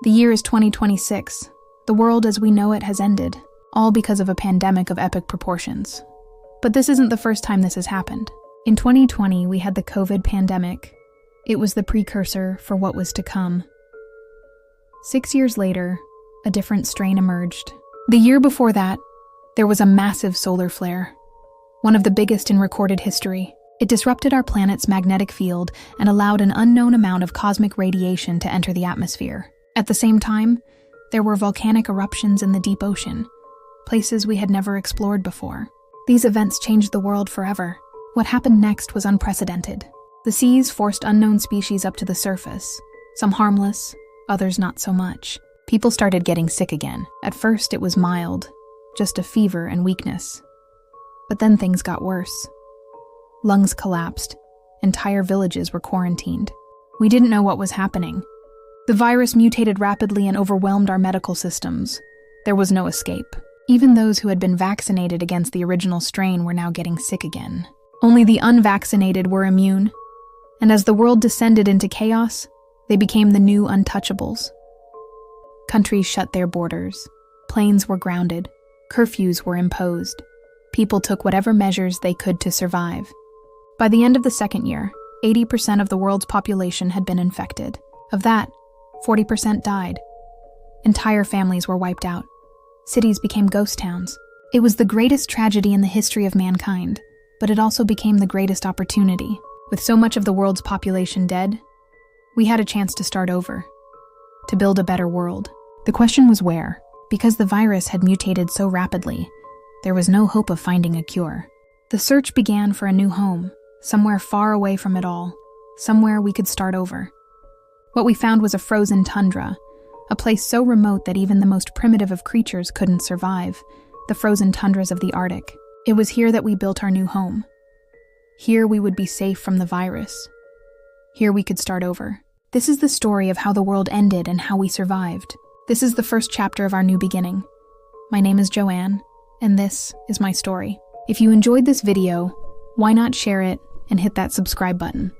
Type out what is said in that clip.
The year is 2026. The world as we know it has ended, all because of a pandemic of epic proportions. But this isn't the first time this has happened. In 2020, we had the COVID pandemic. It was the precursor for what was to come. 6 years later, a different strain emerged. The year before that, there was a massive solar flare, one of the biggest in recorded history. It disrupted our planet's magnetic field and allowed an unknown amount of cosmic radiation to enter the atmosphere. At the same time, there were volcanic eruptions in the deep ocean, places we had never explored before. These events changed the world forever. What happened next was unprecedented. The seas forced unknown species up to the surface, some harmless, others not so much. People started getting sick again. At first, it was mild, just a fever and weakness. But then things got worse. Lungs collapsed. Entire villages were quarantined. We didn't know what was happening. The virus mutated rapidly and overwhelmed our medical systems. There was no escape. Even those who had been vaccinated against the original strain were now getting sick again. Only the unvaccinated were immune. And as the world descended into chaos, they became the new untouchables. Countries shut their borders. Planes were grounded. Curfews were imposed. People took whatever measures they could to survive. By the end of the second year, 80% of the world's population had been infected. Of that, 40% died. Entire families were wiped out. Cities became ghost towns. It was the greatest tragedy in the history of mankind, but it also became the greatest opportunity. With so much of the world's population dead, we had a chance to start over, to build a better world. The question was where? Because the virus had mutated so rapidly, there was no hope of finding a cure. The search began for a new home, somewhere far away from it all, somewhere we could start over. What we found was a frozen tundra, a place so remote that even the most primitive of creatures couldn't survive, the frozen tundras of the Arctic. It was here that we built our new home. Here we would be safe from the virus. Here we could start over. This is the story of how the world ended and how we survived. This is the first chapter of our new beginning. My name is Joanne, and this is my story. If you enjoyed this video, why not share it and hit that subscribe button?